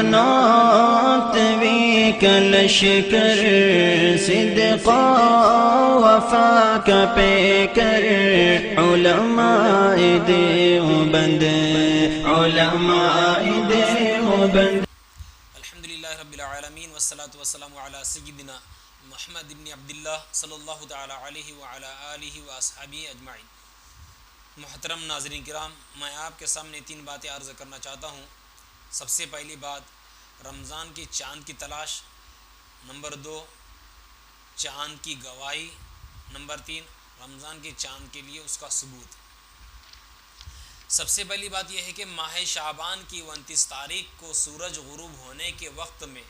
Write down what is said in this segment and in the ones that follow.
ناتوی کلشکر صدقا وفا کا پیکر علماء دیوبند علماء دیوبند. الحمدللہ رب العالمین والصلاة والسلام علی سیدنا محمد بن عبداللہ صلی اللہ تعالی علیہ وعلی آلہ واصحابہ اجمعین. محترم ناظرین کرام، میں آپ کے سامنے تین باتیں عرض کرنا چاہتا ہوں. سب سے پہلی بات، رمضان کی چاند کی تلاش. نمبر 2، چاند کی گواہی. نمبر 3، رمضان کے چاند کے لیے اس کا ثبوت. سب سے پہلی بات یہ ہے کہ ماہ شعبان کی 29 تاریخ کو سورج غروب ہونے کے وقت میں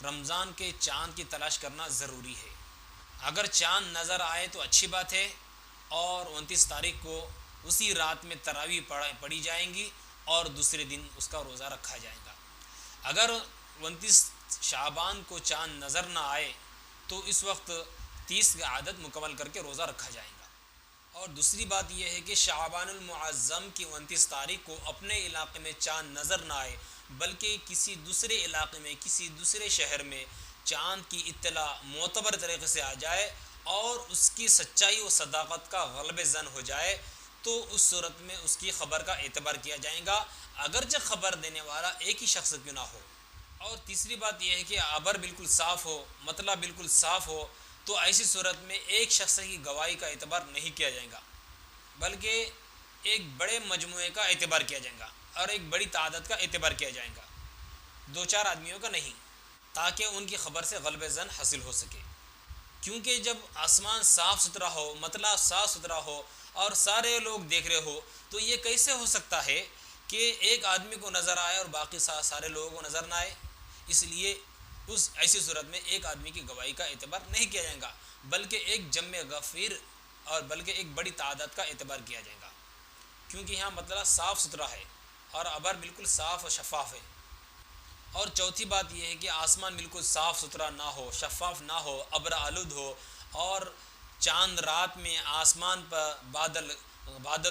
رمضان کے چاند کی تلاش کرنا ضروری ہے. اگر چاند نظر آئے تو اچھی بات ہے، اور 29 تاریخ کو اسی رات میں تراویح پڑھی جائیں گی اور دوسرے دن اس کا روزہ رکھا جائے گا. اگر 29 شعبان کو چاند نظر نہ آئے تو اس وقت 30 کا عدد مکمل کر کے روزہ رکھا جائے گا. اور دوسری بات یہ ہے کہ شعبان المعظم کی 29 تاریخ کو اپنے علاقے میں چاند نظر نہ آئے بلکہ کسی دوسرے علاقے میں، کسی دوسرے شہر میں چاند کی اطلاع معتبر طریقے سے آ جائے اور اس کی سچائی و صداقت کا غلبہ زن ہو جائے تو اس صورت میں اس کی خبر کا اعتبار کیا جائے گا، اگرچہ خبر دینے والا ایک ہی شخص کیوں نہ ہو. اور تیسری بات یہ ہے کہ ابر بالکل صاف ہو، مطلع بالکل صاف ہو، تو ایسی صورت میں ایک شخص کی گواہی کا اعتبار نہیں کیا جائے گا بلکہ ایک بڑے مجموعے کا اعتبار کیا جائے گا اور ایک بڑی تعداد کا اعتبار کیا جائے گا، 2-4 آدمیوں کا نہیں، تاکہ ان کی خبر سے غلبہ زن حاصل ہو سکے. کیونکہ جب آسمان صاف ستھرا ہو، مطلع صاف ستھرا ہو اور سارے لوگ دیکھ رہے ہو تو یہ کیسے ہو سکتا ہے کہ ایک آدمی کو نظر آئے اور باقی سارے لوگوں کو نظر نہ آئے. اس لیے اس ایسی صورت میں ایک آدمی کی گواہی کا اعتبار نہیں کیا جائے گا بلکہ ایک جمع غفیر اور بلکہ ایک بڑی تعداد کا اعتبار کیا جائے گا، کیونکہ یہاں مطلع صاف ستھرا ہے اور ابر بالکل صاف اور شفاف ہے. اور چوتھی بات یہ ہے کہ آسمان بالکل صاف ستھرا نہ ہو، شفاف نہ ہو، ابر آلود ہو اور چاند رات میں آسمان پر بادل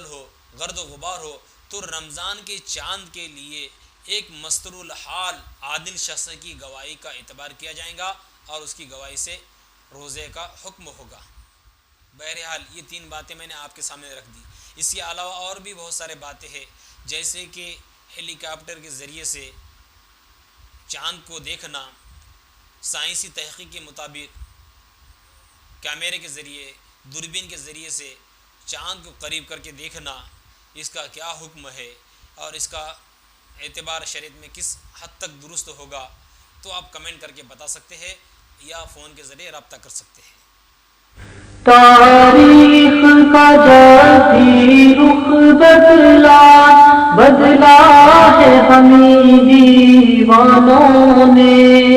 ہو، گرد و غبار ہو، تو رمضان کے چاند کے لیے ایک مستور الحال عادل شخص کی گواہی کا اعتبار کیا جائے گا اور اس کی گواہی سے روزے کا حکم ہوگا. بہرحال یہ 3 باتیں میں نے آپ کے سامنے رکھ دی. اس کے علاوہ اور بھی بہت سارے باتیں ہیں، جیسے کہ ہیلی کاپٹر کے ذریعے سے چاند کو دیکھنا، سائنسی تحقیق کے مطابق کیمرے کے ذریعے، دوربین کے ذریعے سے چاند کو قریب کر کے دیکھنا، اس کا کیا حکم ہے اور اس کا اعتبار شریعت میں کس حد تک درست ہوگا، تو آپ کمنٹ کر کے بتا سکتے ہیں یا فون کے ذریعے رابطہ کر سکتے ہیں. تاریخ کا جاتی رخ بدلا ہے ہمیں دیوانوں نے.